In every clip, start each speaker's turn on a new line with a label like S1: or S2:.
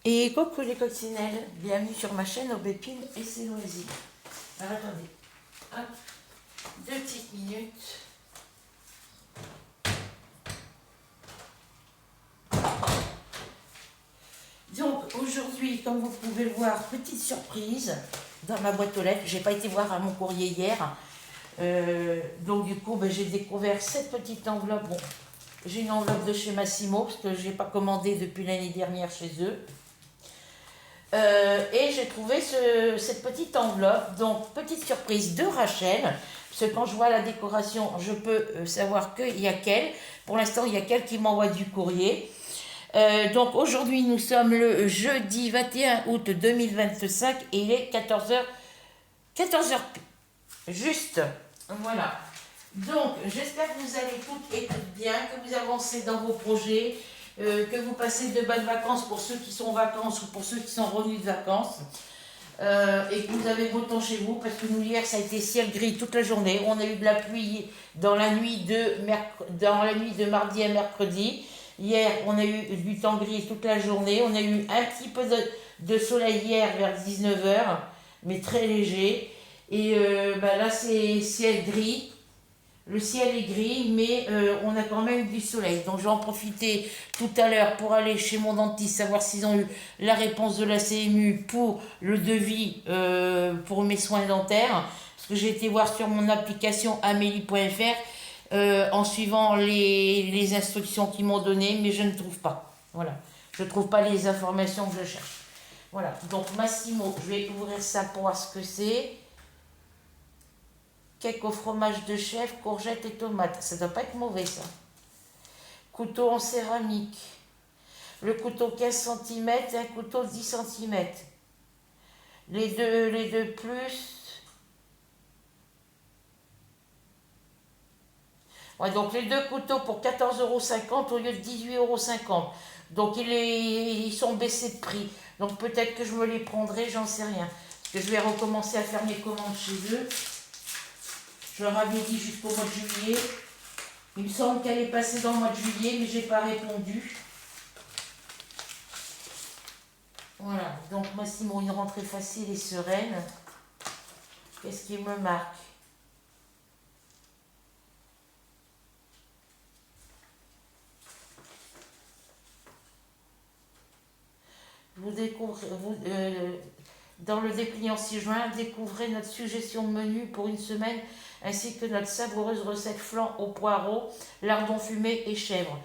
S1: Et coucou les coccinelles, bienvenue sur ma chaîne Aubépine et ses loisirs. Alors attendez, hop, 2 petites minutes. Donc aujourd'hui, comme vous pouvez le voir, petite surprise dans ma boîte aux lettres. J'ai pas été voir à mon courrier hier. Donc du coup, j'ai découvert cette petite enveloppe. Bon, j'ai une enveloppe de chez Massimo parce que j'ai pas commandé depuis l'année dernière chez eux. Et j'ai trouvé cette petite enveloppe, donc petite surprise de Rachel, parce que quand je vois la décoration, je peux savoir qu'il y a qu'elle. Pour l'instant, il y a qu'elle qui m'envoie du courrier. Donc aujourd'hui, nous sommes le jeudi 21 août 2025 et il est 14h juste. Voilà. Donc, j'espère que vous allez toutes et toutes bien, que vous avancez dans vos projets, que vous passez de bonnes vacances pour ceux qui sont en vacances ou pour ceux qui sont revenus de vacances, et que vous avez beau temps chez vous, parce que nous, hier, ça a été ciel gris toute la journée. On a eu de la pluie dans la nuit de mardi à mercredi. Hier, on a eu du temps gris toute la journée. On a eu un petit peu de soleil hier vers 19h, mais très léger. Et là, c'est ciel gris. Le ciel est gris, mais on a quand même du soleil. Donc je vais en profiter tout à l'heure pour aller chez mon dentiste, savoir s'ils ont eu la réponse de la CMU pour le devis pour mes soins dentaires. Parce que j'ai été voir sur mon application amélie.fr en suivant les instructions qu'ils m'ont données, mais je ne trouve pas. Voilà. Je ne trouve pas les informations que je cherche. Voilà. Donc Massimo, je vais ouvrir ça pour voir ce que c'est. Cake au fromage de chèvre, courgettes et tomates. Ça doit pas être mauvais, ça. Couteau en céramique. Le couteau 15 cm et un couteau 10 cm. Les deux plus. Ouais, donc les deux couteaux pour 14,50 € au lieu de 18,50 €. Donc ils sont baissés de prix. Donc peut-être que je me les prendrai, j'en sais rien. Parce que je vais recommencer à faire mes commandes chez eux. Je leur avais dit jusqu'au mois de juillet. Il me semble qu'elle est passée dans le mois de juillet, mais je n'ai pas répondu. Voilà, donc Massimo, une rentrée facile et sereine. Qu'est-ce qui me marque? Dans le dépliant 6 juin, découvrez notre suggestion de menu pour une semaine, ainsi que notre savoureuse recette flan au poireau, lardon fumé et chèvre.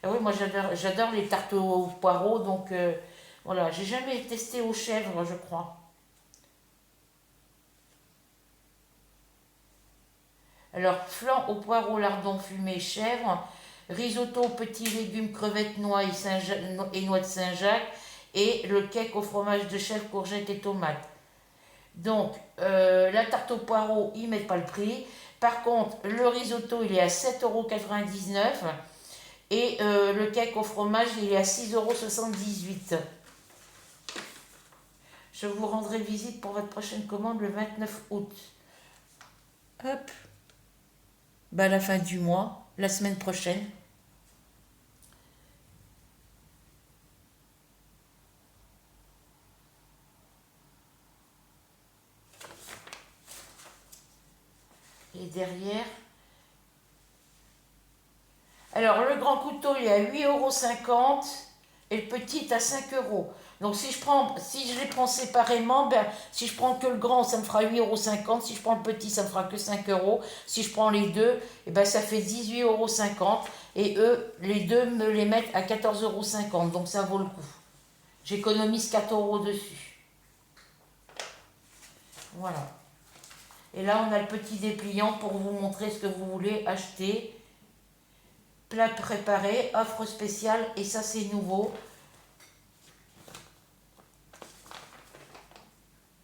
S1: Ah oui, moi j'adore les tartes au poireau, donc voilà, j'ai jamais testé aux chèvres, je crois. Alors, flan au poireau, lardon fumé, chèvre, risotto aux petits légumes, crevettes, noix et noix de Saint-Jacques, et le cake au fromage de chèvre, courgettes et tomates. Donc, la tarte au poireau, ils ne mettent pas le prix. Par contre, le risotto, il est à 7,99 € et le cake au fromage, il est à 6,78 €. Je vous rendrai visite pour votre prochaine commande le 29 août. Hop. À la fin du mois, la semaine prochaine. Et derrière. Alors, le grand couteau, il est à 8,50 € et le petit est à 5 €. Donc, si je les prends séparément, si je prends que le grand, ça me fera 8,50 €. Si je prends le petit, ça me fera que 5 €. Si je prends les deux, ça fait 18,50 € et eux, les deux me les mettent à 14,50 €. Donc, ça vaut le coup. J'économise 4 € dessus. Voilà. Et là, on a le petit dépliant pour vous montrer ce que vous voulez acheter. Plat préparé, offre spéciale, et ça c'est nouveau.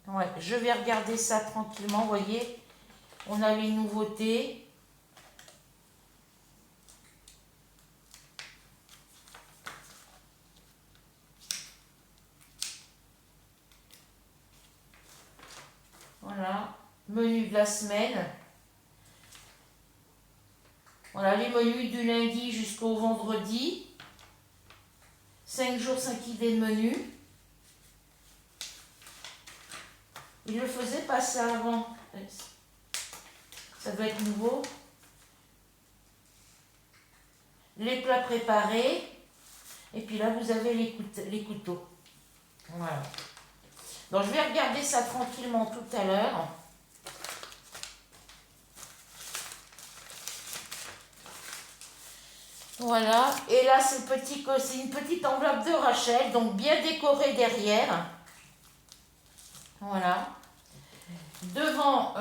S1: Ouais, je vais regarder ça tranquillement, vous voyez. On a les nouveautés. Voilà, menu de la semaine. Voilà, les menus du lundi jusqu'au vendredi. 5 jours, 5 idées de menu. Il ne faisait pas ça avant. Ça doit être nouveau. Les plats préparés. Et puis là, vous avez les couteaux. Voilà. Donc, je vais regarder ça tranquillement tout à l'heure. Voilà. Et là, c'est une petite enveloppe de Rachel, donc bien décorée derrière. Voilà. Devant,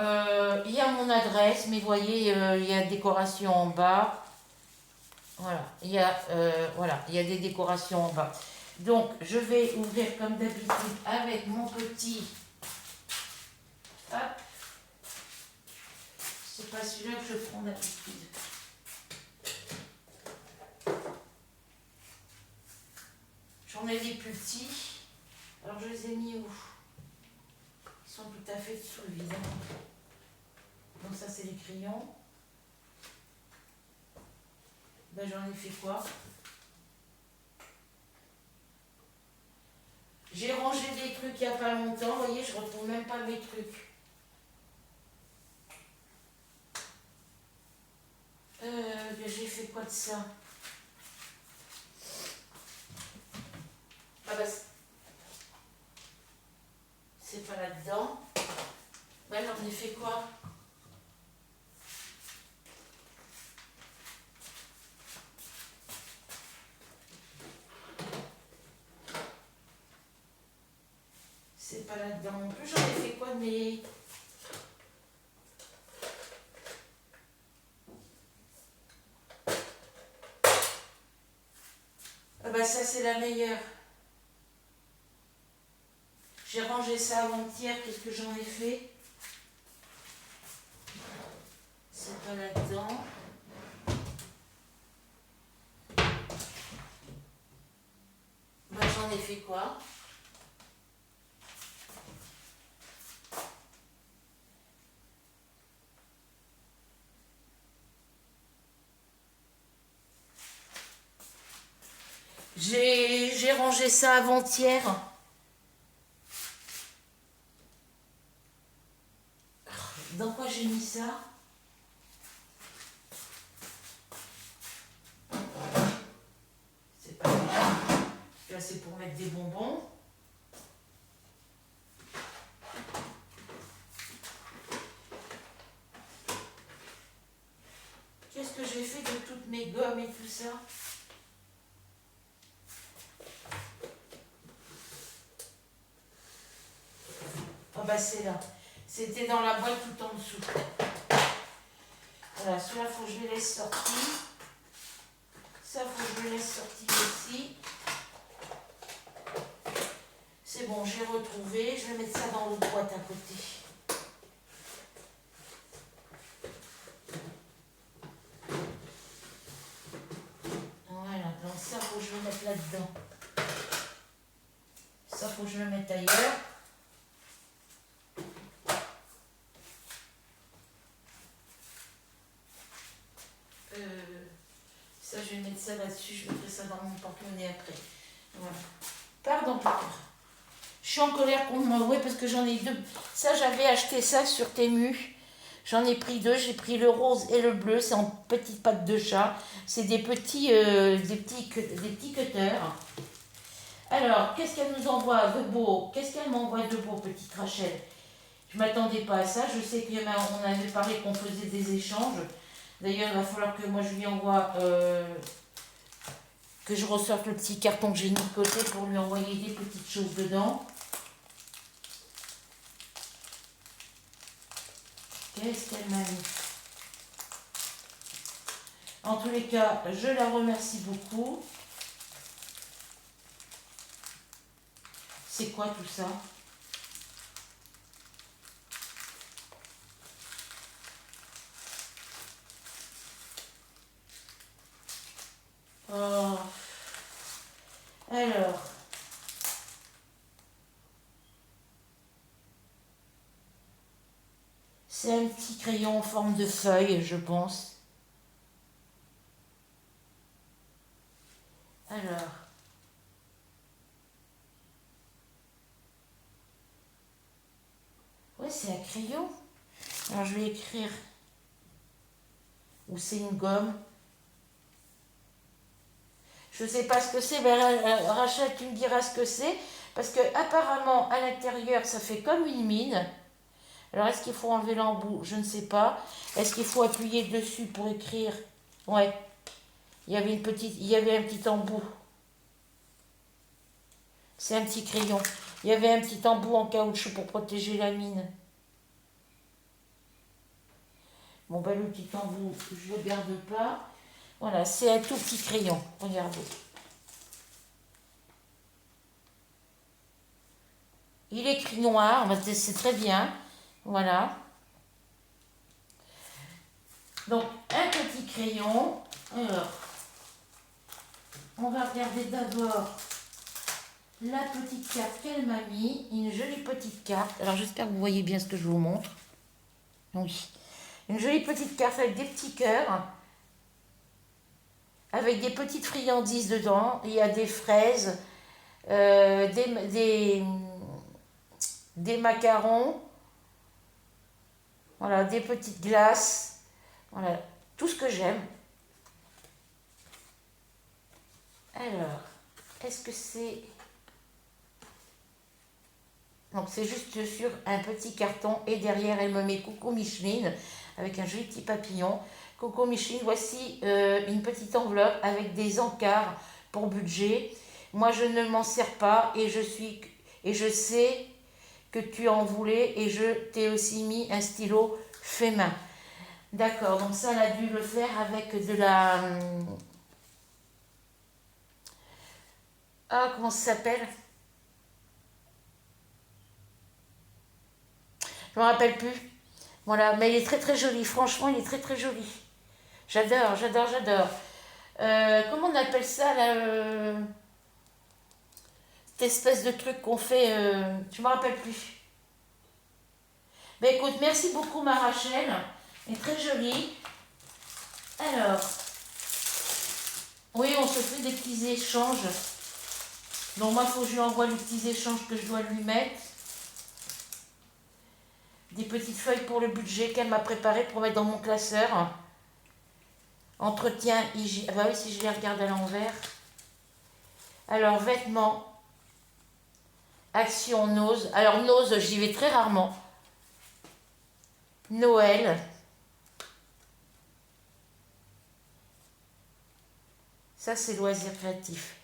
S1: il y a mon adresse, mais vous voyez, il y a décoration en bas. Voilà, il y a des décorations en bas. Donc, je vais ouvrir comme d'habitude avec mon petit... Hop. C'est pas celui-là que je prends d'habitude. J'en ai des plus petits. Alors, je les ai mis où? Ils sont tout à fait dessous, évidemment. Donc, ça, c'est les crayons. Ben, j'en ai fait quoi? J'ai rangé des trucs il n'y a pas longtemps. Vous voyez, je ne retrouve même pas mes trucs. J'ai fait quoi de ça? Ah bah, c'est pas là-dedans. Ben, j'en ai fait quoi? C'est pas là-dedans non plus. J'en ai fait quoi de mes... Ah bah ça c'est la meilleure. J'ai rangé ça avant-hier. Qu'est-ce que j'en ai fait? C'est pas là-dedans. Bah j'en ai fait quoi? J'ai rangé ça avant-hier. Dans quoi j'ai mis ça? C'est pas grave. Là c'est pour mettre des bonbons. Qu'est-ce que j'ai fait de toutes mes gommes et tout ça? Ah bah c'est là. C'était dans la boîte tout en dessous. Voilà, celui-là, il faut que je le laisse sortir. Ça, il faut que je le laisse sortir aussi. C'est bon, j'ai retrouvé. Je vais mettre ça dans l'autre boîte à côté. Voilà, donc ça, il faut que je le mette là-dedans. Ça, il faut que je le mette ailleurs. Ça, je vais mettre ça là-dessus. Je mettrai ça dans mon porte-monnaie après. Voilà. Pardon, pardon. Je suis en colère contre moi, oui, parce que j'en ai deux. Ça, j'avais acheté ça sur Temu. J'en ai pris deux. J'ai pris le rose et le bleu. C'est en petites pattes de chat. C'est des petits cutters. Alors, qu'est-ce qu'elle nous envoie de beau? Qu'est-ce qu'elle m'envoie de beau, petite Rachel? Je ne m'attendais pas à ça. Je sais qu'on avait parlé qu'on faisait des échanges. D'ailleurs, il va falloir que moi je lui envoie, que je ressorte le petit carton que j'ai mis de côté pour lui envoyer des petites choses dedans. Qu'est-ce qu'elle m'a mis? En tous les cas, je la remercie beaucoup. C'est quoi tout ça? Oh. Alors. C'est un petit crayon en forme de feuille, je pense. Alors. c'est un crayon. Alors, je vais écrire. Ou c'est une gomme. Je ne sais pas ce que c'est. Ben, Rachel, tu me diras ce que c'est. Parce que apparemment, à l'intérieur, ça fait comme une mine. Alors, est-ce qu'il faut enlever l'embout? Je ne sais pas. Est-ce qu'il faut appuyer dessus pour écrire? Ouais. Il y avait un petit embout. C'est un petit crayon. Il y avait un petit embout en caoutchouc pour protéger la mine. Bon, ben, le petit embout, je ne le garde pas. Voilà, c'est un tout petit crayon. Regardez. Il écrit noir, c'est très bien. Voilà. Donc, un petit crayon. Alors, on va regarder d'abord la petite carte qu'elle m'a mis. Une jolie petite carte. Alors, j'espère que vous voyez bien ce que je vous montre. Oui. Une jolie petite carte avec des petits cœurs. Avec des petites friandises dedans. Il y a des fraises, des macarons. Voilà, des petites glaces. Voilà, tout ce que j'aime. Alors, est-ce que c'est... Donc c'est juste sur un petit carton et derrière elle me met Coucou Micheline avec un joli petit papillon. Coucou Micheline, voici une petite enveloppe avec des encarts pour budget. Moi je ne m'en sers pas et je sais que tu en voulais et je t'ai aussi mis un stylo fait main. D'accord, donc ça elle a dû le faire avec de la... Ah, comment ça s'appelle? Je ne me rappelle plus. Voilà, mais il est très très joli. Franchement, il est très très joli. J'adore, j'adore, j'adore. Comment on appelle ça là, cette espèce de truc qu'on fait, je me rappelle plus. Ben écoute, merci beaucoup ma Rachel. Elle est très jolie. Alors, oui, on se fait des petits échanges. Donc moi, il faut que je lui envoie les petits échanges que je dois lui mettre. Des petites feuilles pour le budget qu'elle m'a préparé pour mettre dans mon classeur. Entretien, hygiène. Ah bah oui, si je les regarde à l'envers. Alors, vêtements. Action, Nose. Alors, Nose, j'y vais très rarement. Noël. Ça, c'est loisirs créatifs.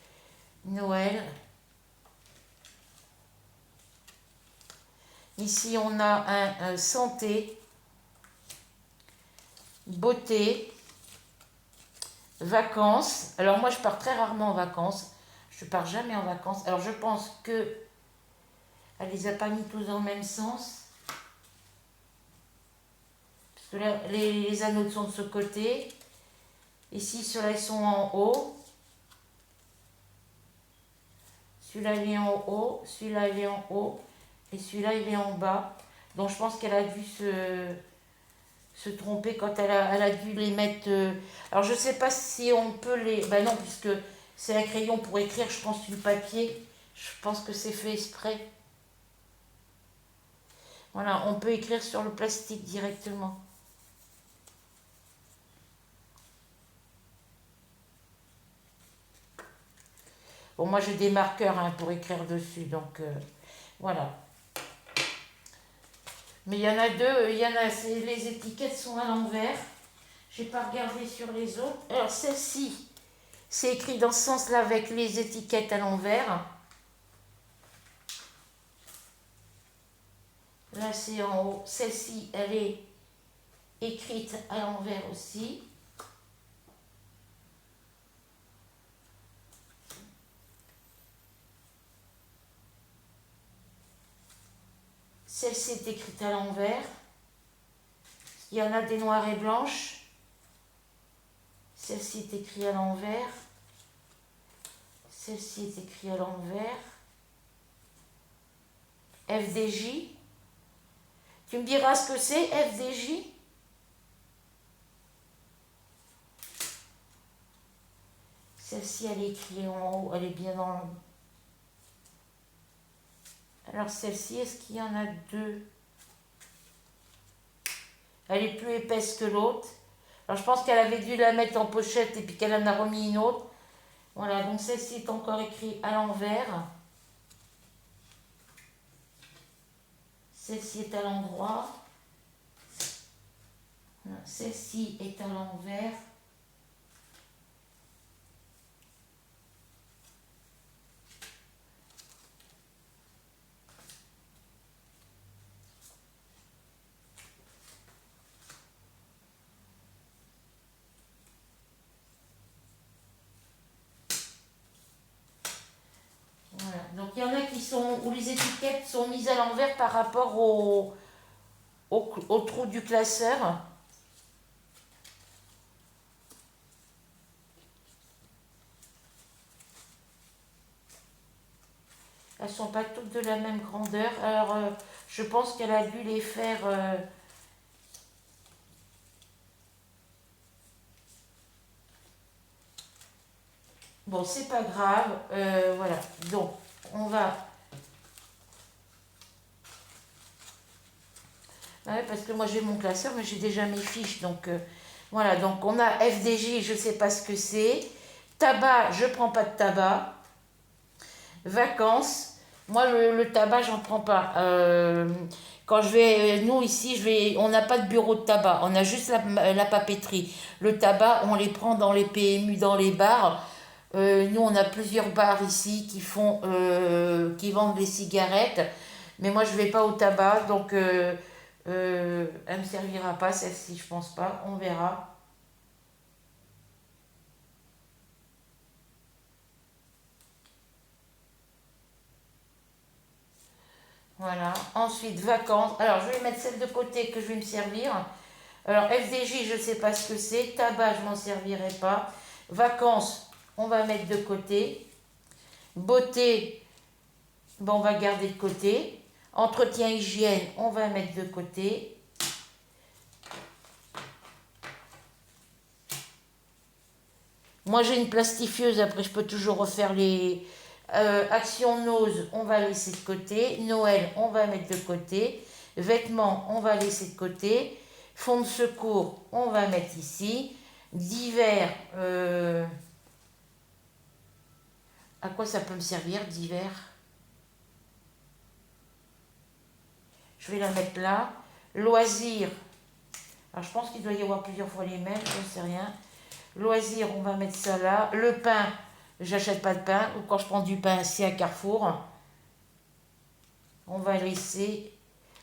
S1: Noël. Ici, on a un santé, beauté, vacances. Alors, moi, je pars très rarement en vacances. Je ne pars jamais en vacances. Alors, je pense que elle les a pas mis tous dans le même sens. Parce que là, les anneaux sont de ce côté. Ici, ceux-là, ils sont en haut. Celui-là, il est en haut. Celui-là, il est en haut. Et celui-là, il est en bas. Donc, je pense qu'elle a dû se tromper quand elle a dû les mettre... Alors, je ne sais pas si on peut les... Ben non, puisque c'est un crayon pour écrire, je pense, sur le papier. Je pense que c'est fait exprès. Voilà, on peut écrire sur le plastique directement. Bon, moi, j'ai des marqueurs hein, pour écrire dessus, donc voilà. Mais il y en a deux, les étiquettes sont à l'envers. Je n'ai pas regardé sur les autres. Alors, celle-ci, c'est écrit dans ce sens-là avec les étiquettes à l'envers. Là, c'est en haut. Celle-ci, elle est écrite à l'envers aussi. Celle-ci est écrite à l'envers. Il y en a des noires et blanches. Celle-ci est écrite à l'envers. Celle-ci est écrite à l'envers. FDJ. Tu me diras ce que c'est, FDJ? Celle-ci, elle est écrite en haut, elle est bien dans le... Alors celle-ci, est-ce qu'il y en a deux? Elle est plus épaisse que l'autre. Alors je pense qu'elle avait dû la mettre en pochette et puis qu'elle en a remis une autre. Voilà, donc celle-ci est encore écrite à l'envers. Celle-ci est à l'endroit. Celle-ci est à l'envers. Voilà. Donc il y en a qui sont où les étiquettes sont mises à l'envers par rapport au trou du classeur. Elles ne sont pas toutes de la même grandeur. Alors je pense qu'elle a dû les faire... Bon, c'est pas grave. Voilà. Donc, on va... Ouais, parce que moi, j'ai mon classeur, mais j'ai déjà mes fiches. Donc, voilà. Donc, on a FDJ, je ne sais pas ce que c'est. Tabac, je ne prends pas de tabac. Vacances. Moi, le tabac, j'en prends pas. Quand je vais... Nous, ici, on n'a pas de bureau de tabac. On a juste la papeterie. Le tabac, on les prend dans les PMU, dans les bars. Nous, on a plusieurs bars ici qui vendent des cigarettes. Mais moi, je vais pas au tabac, donc elle me servira pas, celle-ci, je pense pas. On verra. Voilà. Ensuite, vacances. Alors, je vais mettre celle de côté que je vais me servir. Alors, FDJ, je ne sais pas ce que c'est. Tabac, je m'en servirai pas. Vacances, on va mettre de côté. Beauté, bon, on va garder de côté. Entretien hygiène, on va mettre de côté. Moi, j'ai une plastifieuse, après, je peux toujours refaire les... Action Nose, on va laisser de côté. Noël, on va mettre de côté. Vêtements, on va laisser de côté. Fond de secours, on va mettre ici. D'hiver, à quoi ça peut me servir d'hiver? Je vais la mettre là. Loisirs, alors je pense qu'il doit y avoir plusieurs fois les mêmes, je ne sais rien. Loisirs, on va mettre ça là. Le pain, j'achète pas de pain. Ou quand je prends du pain, c'est à Carrefour. On va laisser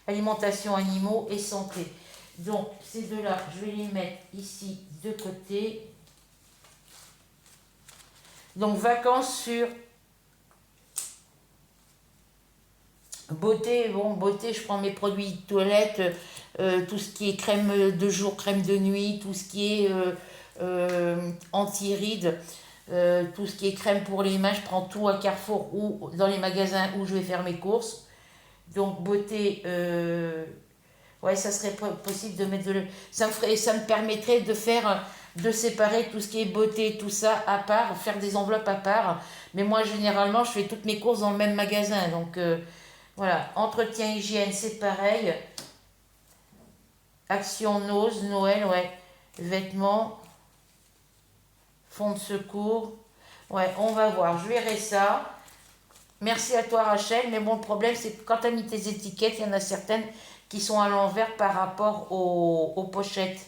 S1: alimentation animaux et santé. Donc, ces deux-là, je vais les mettre ici de côté. Donc, vacances sur beauté. Bon, beauté, je prends mes produits de toilette, tout ce qui est crème de jour, crème de nuit, tout ce qui est anti-rides, tout ce qui est crème pour les mains. Je prends tout à Carrefour ou dans les magasins où je vais faire mes courses. Donc, beauté... ouais, ça serait possible de mettre ça me permettrait de séparer tout ce qui est beauté, tout ça à part, faire des enveloppes à part. Mais moi, généralement, je fais toutes mes courses dans le même magasin. Donc, voilà. Entretien hygiène, c'est pareil. Action Nose, Noël, ouais. Vêtements, fond de secours. Ouais, on va voir. Je verrai ça. Merci à toi, Rachel. Mais bon, le problème, c'est que quand tu as mis tes étiquettes, il y en a certaines qui sont à l'envers par rapport aux pochettes,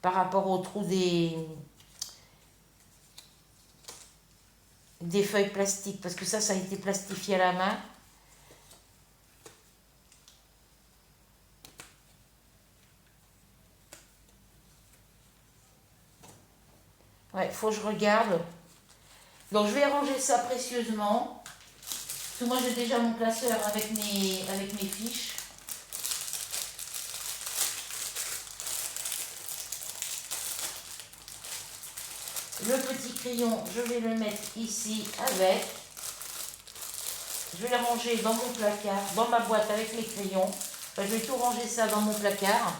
S1: par rapport au trou des feuilles plastiques, parce que ça a été plastifié à la main. Ouais, faut que je regarde. Donc je vais ranger ça précieusement. Parce que moi j'ai déjà mon classeur avec mes fiches. Le petit crayon, je vais le mettre ici avec. Je vais le ranger dans mon placard, dans ma boîte avec mes crayons. Enfin, je vais tout ranger ça dans mon placard.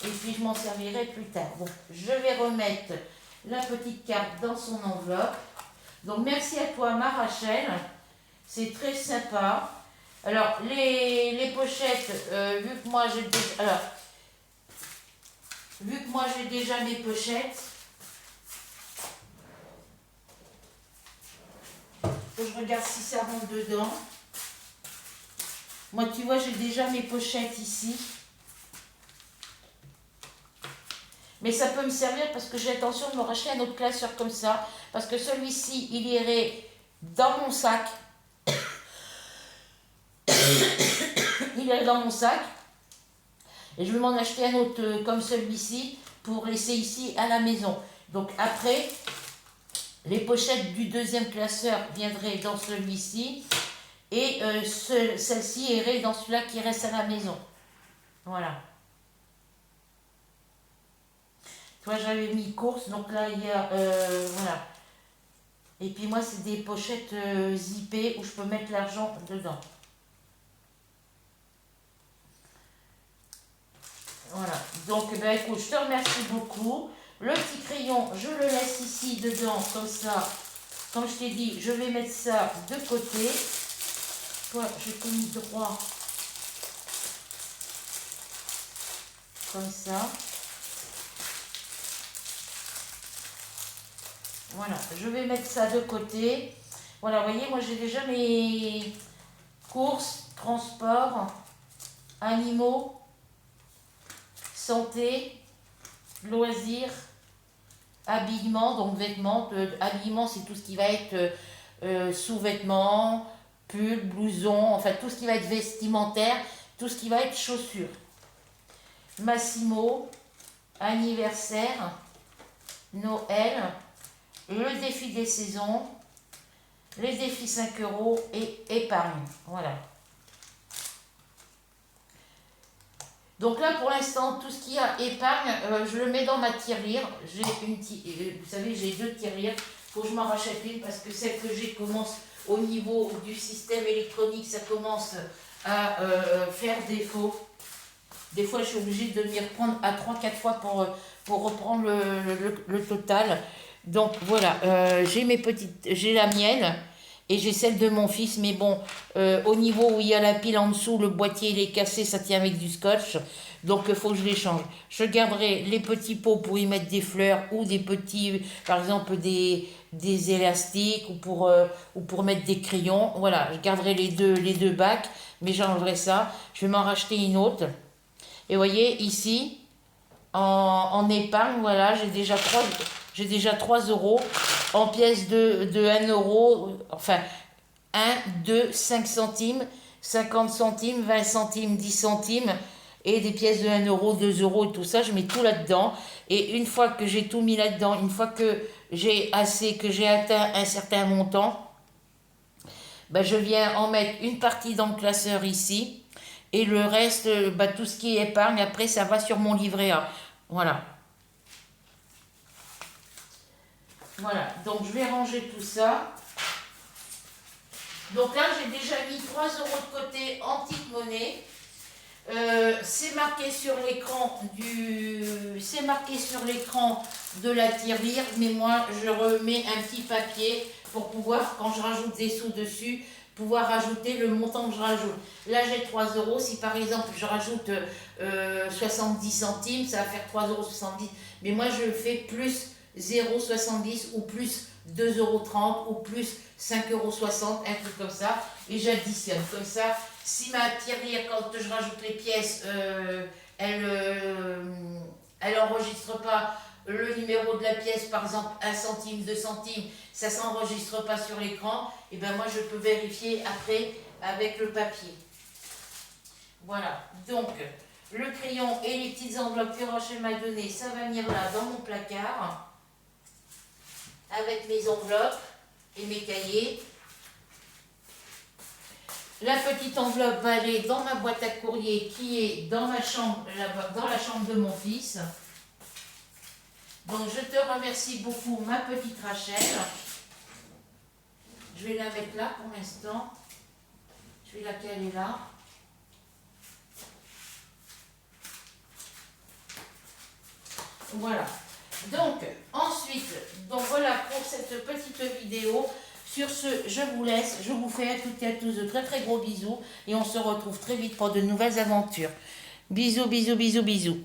S1: Et puis je m'en servirai plus tard. Bon, je vais remettre la petite carte dans son enveloppe. Donc merci à toi, ma Rachel. C'est très sympa. Alors, les pochettes, vu que moi j'ai... Alors, vu que moi j'ai déjà mes pochettes, faut que je regarde si ça rentre dedans. Moi, tu vois, j'ai déjà mes pochettes ici. Mais ça peut me servir parce que j'ai l'intention de me racheter un autre classeur comme ça. Parce que celui-ci, il irait dans mon sac. Il irait dans mon sac. Et je vais m'en acheter un autre comme celui-ci pour laisser ici à la maison. Donc après, les pochettes du deuxième classeur viendraient dans celui-ci. Et celle-ci irait dans celui-là qui reste à la maison. Voilà. Toi, j'avais mis course, donc là, il y a... voilà. Et puis moi, c'est des pochettes zippées où je peux mettre l'argent dedans. Voilà. Donc, ben, écoute, je te remercie beaucoup. Le petit crayon, je le laisse ici dedans, comme ça. Comme je t'ai dit, je vais mettre ça de côté. Toi, je t'ai mis droit. Comme ça. Voilà, je vais mettre ça de côté. Voilà, vous voyez, moi j'ai déjà mes courses, transport, animaux, santé, loisirs, habillement, donc vêtements. Habillement, c'est tout ce qui va être sous-vêtements, pull, blouson, enfin tout ce qui va être vestimentaire, tout ce qui va être chaussures. Massimo, anniversaire, Noël, le défi des saisons, les défis 5 € et épargne. Voilà. Donc là, pour l'instant, tout ce qu'il y a épargne, je le mets dans ma tirelire. J'ai vous savez, j'ai 2 tirelires. Il faut que je m'en rachète une parce que celle que j'ai commence au niveau du système électronique, ça commence à faire défaut. Des fois, je suis obligée de m'y reprendre à 3-4 fois pour reprendre le total. Donc voilà, j'ai la mienne et j'ai celle de mon fils. Mais bon, au niveau où il y a la pile en dessous, le boîtier il est cassé, ça tient avec du scotch. Donc il faut que je les change. Je garderai les petits pots pour y mettre des fleurs ou des petits, par exemple des élastiques ou pour mettre des crayons. Voilà, je garderai les deux bacs, mais j'enlèverai ça. Je vais m'en racheter une autre. Et vous voyez, ici, en épargne, voilà, j'ai déjà 3 € en pièces de 1 €, enfin 1, 2, 5 centimes, 50 centimes, 20 centimes, 10 centimes, et des pièces de 1 €, 2 € et tout ça, je mets tout là-dedans. Et une fois que j'ai tout mis là-dedans, une fois que j'ai atteint un certain montant, ben je viens en mettre une partie dans le classeur ici. Et le reste, tout ce qui est épargne, après, ça va sur mon livret A. Voilà. Voilà, donc je vais ranger tout ça. Donc là, j'ai déjà mis 3 € de côté en petite monnaie. C'est marqué sur l'écran de la tirelire, mais moi, je remets un petit papier pour pouvoir, quand je rajoute des sous dessus, pouvoir rajouter le montant que je rajoute. Là, j'ai 3 €. Si par exemple, je rajoute 70 centimes, ça va faire 3,70 €. Mais moi, je fais plus 0,70 ou plus 2,30 € ou plus 5,60 €, un truc comme ça. Et j'additionne. Comme ça, si ma tirelire, quand je rajoute les pièces, elle n'enregistre pas le numéro de la pièce, par exemple 1 centime, 2 centimes, ça ne s'enregistre pas sur l'écran, et bien moi je peux vérifier après avec le papier. Voilà, donc le crayon et les petites enveloppes que Rachel m'a données, ça va venir là dans mon placard, avec mes enveloppes et mes cahiers. La petite enveloppe va aller dans ma boîte à courrier qui est dans ma chambre, dans la chambre de mon fils. Donc je te remercie beaucoup, ma petite Rachel. Je vais la mettre là pour l'instant. Je vais la caler là. Voilà. Donc ensuite, voilà pour cette petite vidéo. Sur ce, je vous laisse. Je vous fais à toutes et à tous de très très gros bisous. Et on se retrouve très vite pour de nouvelles aventures. Bisous, bisous, bisous, bisous.